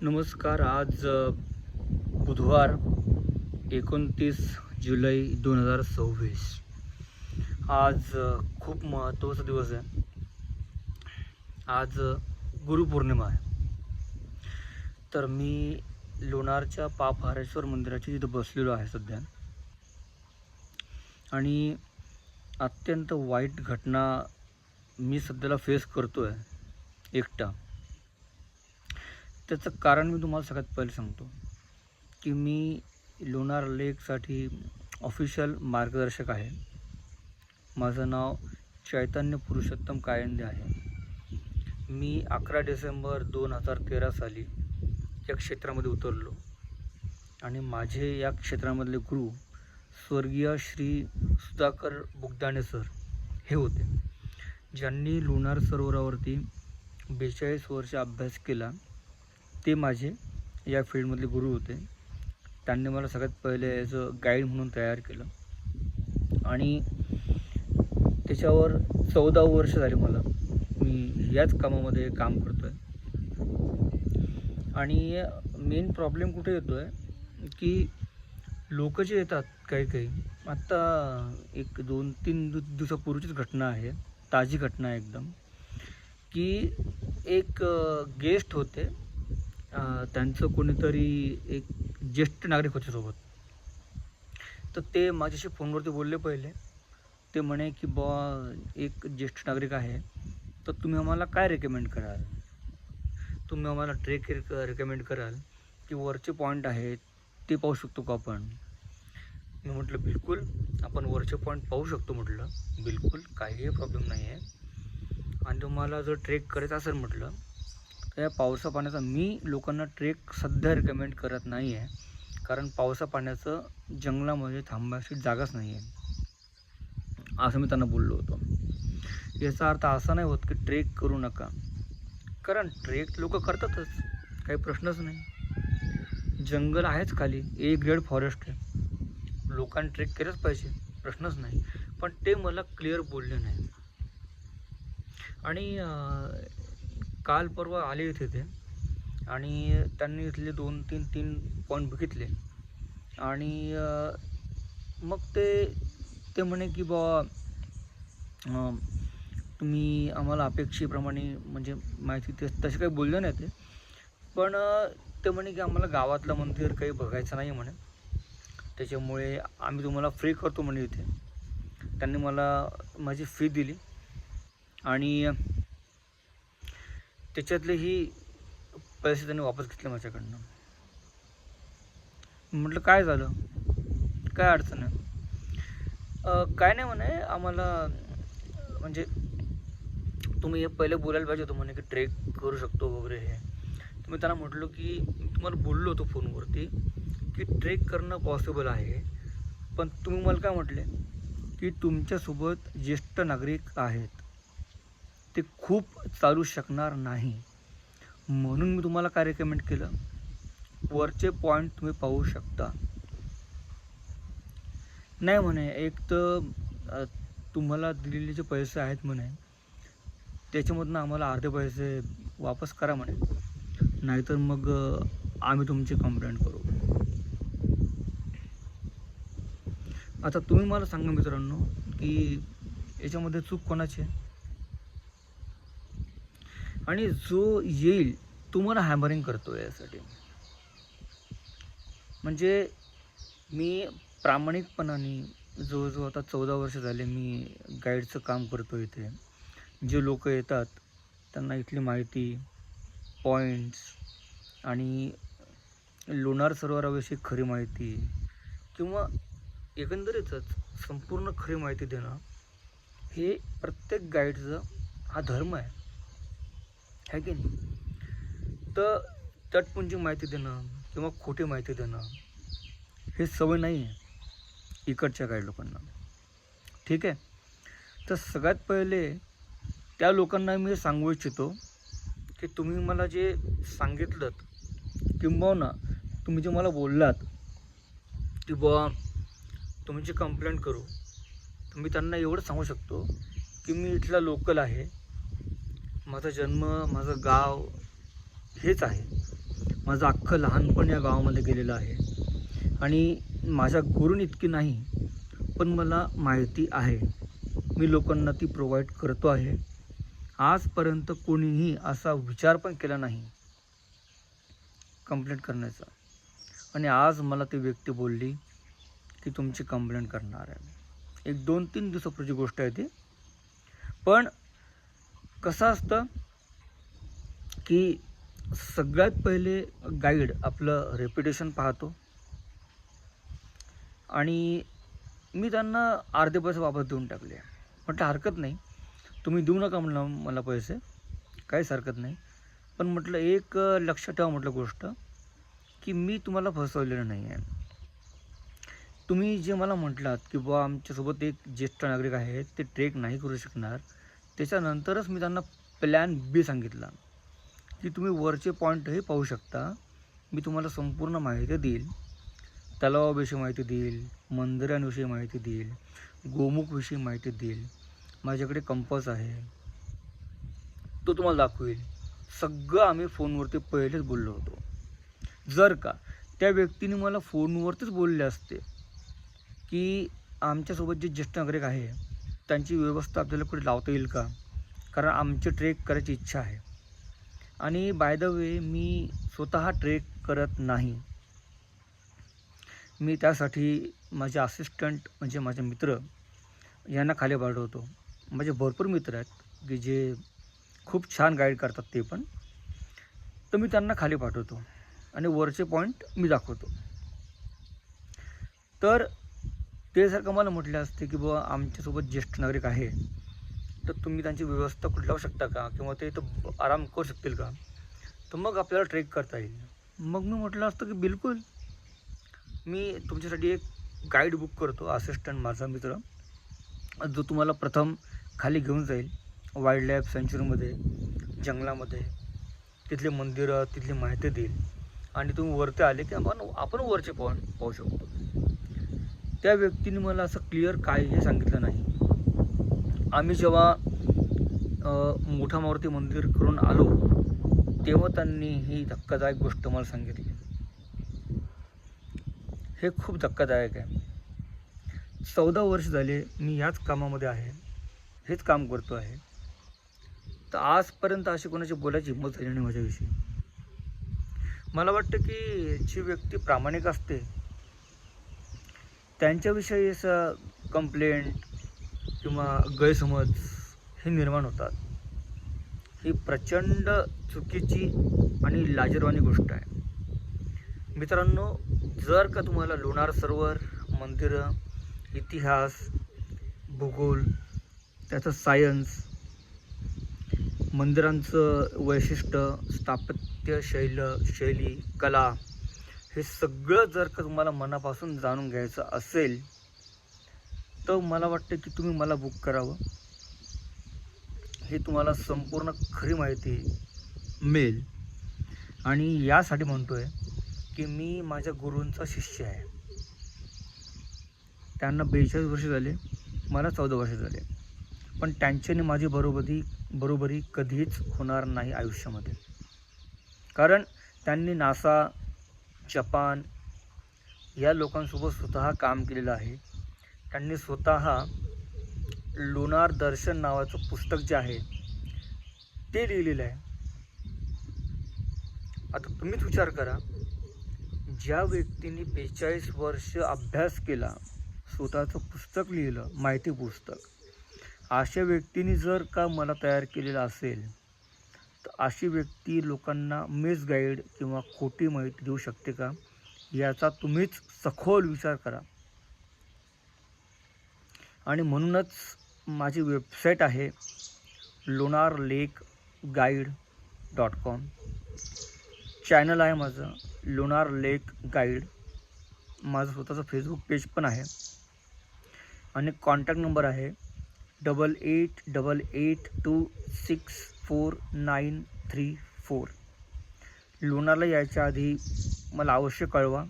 नमस्कार. आज बुधवार 29 जुलै 2026. आज खूप महत्त्वाचा दिवस आहे. आज गुरुपौर्णिमा आहे. तर मी लोणारच्या पापहारेश्वर मंदिराच्या तिथं बसलेलो आहे सध्या. आणि अत्यंत वाईट घटना मी सध्याला फेस करतो आहे एकटा. त्याचं कारण मी तुम्हाला सगळ्यात पहिले सांगतो की मी लोणार लेकसाठी ऑफिशियल मार्गदर्शक आहे. माझं नाव चैतन्य पुरुषोत्तम कायंदे आहे. मी 11 डिसेंबर 2013 साली या क्षेत्रामध्ये उतरलो आणि माझे या क्षेत्रामधले गुरु स्वर्गीय श्री सुधाकर बुगदाणे सर हे होते, ज्यांनी लोणार सरोवरावरती 42 वर्ष अभ्यास केला. ते माझे या फील्डमधले गुरु होते. त्यांनी मला सगळ्यात पहिले ॲज अ गाईड म्हणून तयार केलं आणि त्याच्यावर 14 वर्ष झाली मला. मी याच कामामध्ये काम करतो आहे. आणि मेन प्रॉब्लेम कुठे येतो आहे की लोक जे येतात काही आत्ता 1-2-3 दिवसापूर्वीचीच घटना आहे, ताजी घटना आहे एकदम, की एक गेस्ट होते. त्यांचं कोणीतरी एक ज्येष्ठ नागरिक होते सोबत. तर ते माझ्याशी फोनवरती बोलले पहिले. ते म्हणे की एक ज्येष्ठ नागरिक आहे, तर तुम्ही आम्हाला काय रेकमेंड कराल? तुम्ही आम्हाला ट्रेक रेकमेंड कराल की वरचे पॉईंट आहेत ते पाहू शकतो का आपण? मी म्हटलं बिलकुल, आपण वरचे पॉईंट पाहू शकतो म्हटलं. बिलकुल काहीही प्रॉब्लेम नाही आहे. आणि तुम्हाला जर ट्रेक करायचं असेल म्हटलं तर या पावसा पाण्याचा मी लोकांना ट्रेक सध्या रिकमेंड करत नाही आहे, कारण पावसा पाण्याचं जंगलामध्ये थांबायची जागाच नाही आहे, असं मी त्यांना बोललो होतो. याचा अर्थ असा नाही होत की ट्रेक करू नका, कारण ट्रेक लोक करतातच, काही प्रश्नच नाही. जंगल आहेच खाली, ए ग्रेड फॉरेस्ट आहे, लोकांनी ट्रेक केलंच पाहिजे, प्रश्नच नाही. पण ते मला क्लिअर बोलले नाही. आणि काल परवा आले इथे ते, आणि त्यांनी इथले 2-3 पॉईंट बघितले. आणि मग ते म्हणे की तुम्ही आम्हाला अपेक्षेप्रमाणे म्हणजे माहिती तसे काही बोलले नाही ते. पण ते म्हणे की आम्हाला गावातलं मंदिर काही बघायचं नाही म्हणे, त्याच्यामुळे आम्ही तुम्हाला फ्री करतो म्हणे इथे. त्यांनी मला माझी फी दिली आणि त्याच्यातलेही पैसे त्यांनी वापस घेतले माझ्याकडनं. म्हटलं काय झालं, काय अडचण आहे? काय नाही म्हणे, आम्हाला म्हणजे तुम्ही हे पहिले बोलायला पाहिजे होतं म्हणे की ट्रेक करू शकतो वगैरे हे. तर मी त्यांना म्हटलो की तुम्हाला बोललो होतो फोनवरती की ट्रेक करणं पॉसिबल आहे, पण तुम्ही मला काय म्हटले की तुमच्यासोबत ज्येष्ठ नागरिक आहेत, ते खूप चालू शकणार नाही, म्हणून मी तुम्हाला काय रेकमेंड केलं, वरचे पॉईंट तुम्ही पाहू शकता. नाही म्हणे, एक तर तुम्हाला दिलेले जे पैसे आहेत म्हणे त्याच्यामधनं आम्हाला अर्धे पैसे वापस करा म्हणे, नाहीतर मग आम्ही तुमची कंप्लेंट करू. आता तुम्ही मला सांगा मित्रांनो की याच्यामध्ये चूक कोणाची आहे? आणि जो येईल तुम्हाला हॅमरिंग करतो यासाठी. म्हणजे मी प्रामाणिकपणाने जवळजवळ आता 14 वर्ष झाले मी गाईडचं काम करतो इथे. जे लोक येतात त्यांना इथली माहिती, पॉईंट्स आणि लोणार सरोवराविषयी खरी माहिती किंवा एकंदरीतच संपूर्ण खरी माहिती देणं हे प्रत्येक गाईडचं हा धर्म आहे की नाही? तर तटपुंजी माहिती देणं किंवा खोटी माहिती देणं हे सवय नाही आहे इकडच्या गाईड लोकांना, ठीक आहे? तर सगळ्यात पहिले त्या लोकांना मी सांगू इच्छितो की तुम्ही मला जे सांगितलं किंबहुना तुम्ही जे मला बोललात की तुमची कंप्लेंट करू, तर मी त्यांना एवढं सांगू शकतो की मी इथला लोकल आहे, माझा जन्म, माझं गाव हेच आहे. माझं अख्खं लहानपण या गावामध्ये गेलेलं आहे आणि माझ्या गुरून इतकी नाही, पण मला माहिती आहे. मी लोकांना ती प्रोव्हाइड करतो आहे. आजपर्यंत कोणीही असा विचार पण केला नाही कंप्लेंट करण्याचा. आणि आज मला ती व्यक्ती बोलली की तुमची कंप्लेंट करणार आहे. एक 2-3 दिवसापूर्वीची गोष्ट आहे ती. पण कसं असतं की सगळ्यात पहिले गाईड आपलं रेप्युटेशन पाहतो. आणि मी त्यांना अर्धे पैसे वापस देऊन टाकले. म्हटलं हरकत नाही, तुम्ही देऊ नका म्हणलं मला पैसे, काहीच हरकत नाही. पण म्हटलं एक लक्षात ठेवा म्हटलं गोष्ट, की मी तुम्हाला फसवलेलं नाही आहे. तुम्ही जे मला म्हटलात की बुवा आमच्यासोबत एक ज्येष्ठ नागरिक आहे, ते ट्रेक नाही करू शकणार. त्याच्यानंतरच मी त्यांना प्लॅन बी सांगितला की तुम्ही वरचे पॉईंटही पाहू शकता. मी तुम्हाला संपूर्ण माहिती देईल. तलावाविषयी माहिती देईल, मंदिरांविषयी माहिती देईल, गोमुखविषयी माहिती देईल. माझ्याकडे कंपास आहे, तो तुम्हाला दाखवेल. सगळं आम्ही फोनवरती पहिलेच बोललो होतो. जर का त्या व्यक्तीने मला फोनवरतीच बोलले असते की आमच्यासोबत जे ज्येष्ठ नागरिक आहे त्यांची व्यवस्था आपल्याला कुठे लावता येईल का, कारण आमची ट्रेक करायची इच्छा आहे. आणि बाय द वे मी स्वतः ट्रेक करत नाही. मी त्यासाठी माझे असिस्टंट म्हणजे माझे मित्र यांना खाली पाठवतो. माझे भरपूर मित्र आहेत की जे खूप छान गाईड करतात ते पण. तर मी त्यांना खाली पाठवतो आणि वरचे पॉईंट मी दाखवतो. तर ते जर का मला म्हटले असते की बुवा आमच्यासोबत ज्येष्ठ नागरिक आहे, तर तुम्ही त्यांची व्यवस्था कुठे लावू शकता का, किंवा ते इथं आराम करू शकतील का, तर मग आपल्याला ट्रेक करता येईल. मग मी म्हटलं असतं की बिलकुल, मी तुमच्यासाठी एक गाईड बुक करतो, असिस्टंट माझा मित्र, जो तुम्हाला प्रथम खाली घेऊन जाईल वाईल्ड लाईफ सँच्युरीमध्ये, जंगलामध्ये, तिथले मंदिरं, तिथली माहिती देईल. आणि तुम्ही वरती आले की आपण वरचे पॉईंट पाहू शकतो. त्या व्यक्तीने मला असं क्लिअर काहीही सांगितलं नाही. आम्ही जेव्हा मोठा मारुती मंदिर करून आलो, तेव्हा त्यांनी ही धक्कादायक गोष्ट मला सांगितली. हे खूप धक्कादायक आहे. 14 वर्ष झाले मी याच कामामध्ये आहे, हेच काम करतो आहे. तर आजपर्यंत अशी कोणाची बोलायची हिंमत झाली नाही माझ्याविषयी. मला वाटतं की जी व्यक्ती प्रामाणिक असते त्यांच्याविषयी असं कंप्लेंट किंवा गैरसमज हे निर्माण होतात. ही प्रचंड चुकीची आणि लाजिरवाणी गोष्ट आहे. मित्रांनो, जर का तुम्हाला लोणार सरोवर, मंदिरं, इतिहास, भूगोल, त्याचं सायन्स, मंदिरांचं वैशिष्ट्य, स्थापत्य शैली, कला, हे सगळं जर का तुम्हाला मनापासून जाणून घ्यायचं असेल, तर मला वाटतं की तुम्ही मला बुक करावं. हे तुम्हाला संपूर्ण खरी माहिती मिळेल. आणि यासाठी म्हणतो आहे की मी माझ्या गुरूंचा शिष्य आहे. त्यांना 42 वर्ष झाले, मला 14 वर्ष झाले. पण त्यांच्याने माझी बरोबरी कधीच होणार नाही आयुष्यामध्ये. कारण त्यांनी नासा, जपान या लोकांसोबत स्वतः काम केलेलं आहे. त्यांनी स्वतः लोणार दर्शन नावाचं पुस्तक जे आहे ते लिहिलेलं आहे. आता तुम्हीच विचार करा, ज्या व्यक्तीने 42 वर्ष अभ्यास केला, स्वतःचं पुस्तक लिहिलं, माहिती पुस्तक, अशा व्यक्तीने जर का मला तयार केलेलं असेल, तर अशी व्यक्ती लोकांना मिसगाईड किंवा खोटी माहिती देऊ शकते का, याचा तुम्हीच सखोल विचार करा. आणि म्हणूनच माझी वेबसाईट आहे lonarlakeguide.com. चॅनल आहे माझं लोणार लेक गाईड. माझं स्वतःचं फेसबुक पेज पण आहे. आणि कॉन्टॅक्ट नंबर आहे 8888264934. लोणारला यायच्या आधी मला अवश्य कळवा.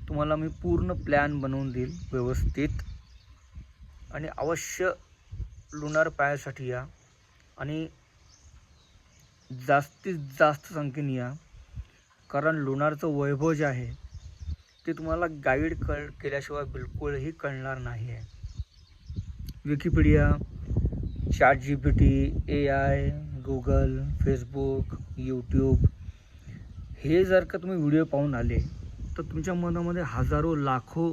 तुम्हाला मी पूर्ण प्लॅन बनवून देईल व्यवस्थित. आणि अवश्य लोणार पाहायसाठी या आणि जास्तीत जास्त संख्येने या. कारण लोणारचं वैभव जे आहे ते तुम्हाला गाईड केल्याशिवाय बिलकुलही कळणार नाही आहे. Wikipedia, ChatGPT, AI, Google, Facebook, YouTube हे जर का तुम्ही व्हिडिओ पाहून आले तर तुमच्या मनामध्ये हजारो लाखो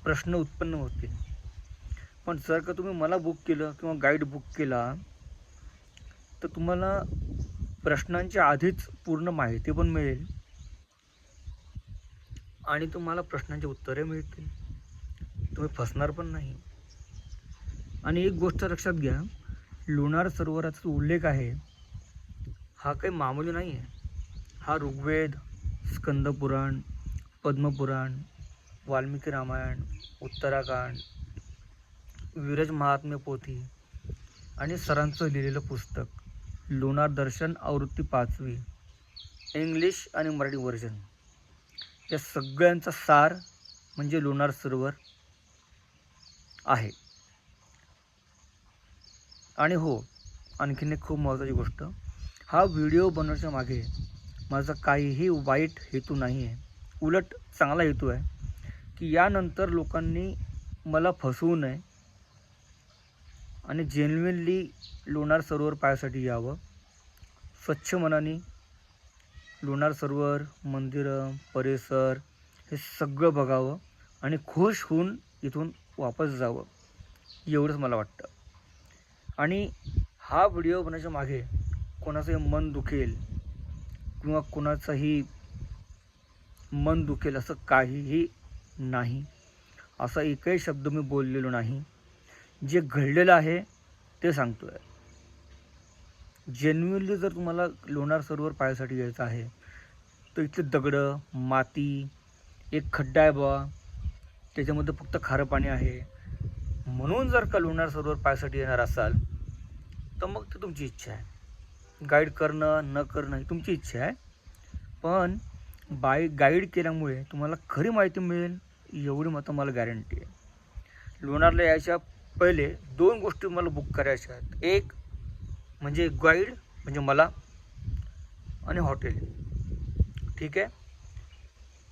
प्रश्न उत्पन्न होतील. पण जर का तुम्ही मला बुक केलं किंवा गाईड बुक केला तर तुम्हाला प्रश्नांच्या आधीच पूर्ण माहिती पण मिळेल आणि तुम्हाला प्रश्नांची उत्तरे मिळतील. तुम्ही फसणार पण नाही. आणि एक गोष्ट लक्षात घ्या, लोणार सरोवराचा उल्लेख आहे हा काही मामूली नाही आहे. हा ऋग्वेद, स्कंदपुराण, पद्मपुराण, वाल्मिकी रामायण, उत्तराखंड, विरज महात्म्य पोथी आणि सरांचं लिहिलेलं पुस्तक लोणार दर्शन आवृत्ती 5वी, इंग्लिश आणि मराठी व्हर्जन, या सगळ्यांचा सार म्हणजे लोणार सरोवर आहे. आणि हो, आणखीन एक खूप महत्त्वाची गोष्ट, हा व्हिडिओ बनवण्याच्या मागे माझा काहीही वाईट हेतू नाही आहे. उलट चांगला हेतू आहे की यानंतर लोकांनी मला फसवू नये आणि जेन्युइनली लोणार सरोवर पाहायसाठी यावं. स्वच्छ मनाने लोणार सरोवर, मंदिरं, परिसर हे सगळं बघावं आणि खुश होऊन इथून वापस जावं, एवढंच मला वाटतं. आणि हा व्हिडिओ बनवण्याच्या मागे कोणाचंही मन दुखेल किंवा कोणाचंही मन दुखेल असं काहीही नाही. असा एकही शब्द मी बोललेलो नाही. जे घडलेलं आहे ते सांगतो आहे. जेन्युइनली जर तुम्हाला लोणार सरोवर पाहायसाठी यायचं आहे तर इथले दगडं, माती, एक खड्डा आहे बा, त्याच्यामध्ये फक्त खारं पाणी आहे, म्हणून जर का लोणार सरोवर पाहायसाठी येणार असाल तर मग ते तुमची इच्छा आहे. गाईड करणं न करणं ही तुमची इच्छा आहे. पण गाईड केल्यामुळे तुम्हाला खरी माहिती मिळेल एवढी मात्र मला गॅरंटी आहे. लोणारला यायच्या पहिले 2 गोष्टी मला बुक करायच्या आहेत. एक म्हणजे गाईड म्हणजे मला आणि हॉटेल. ठीक आहे.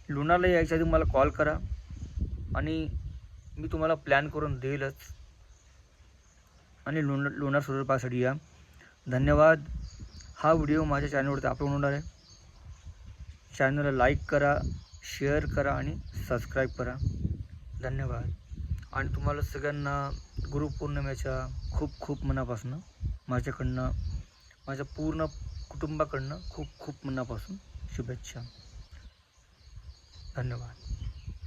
लोणारला यायच्या आधी मला कॉल करा आणि मी तुम्हाला प्लॅन करून देईलच. आणि लोणार सरोवर पाहायसाठी या. धन्यवाद. हा व्हिडिओ माझ्या चॅनलवरती अपलोड होणार आहे. चॅनलला लाईक करा, शेअर करा आणि सबस्क्राईब करा. धन्यवाद. आणि तुम्हाला सगळ्यांना गुरुपौर्णिमेच्या खूप खूप मनापासून माझ्याकडनं, माझ्या पूर्ण कुटुंबाकडनं खूप खूप मनापासून शुभेच्छा. धन्यवाद.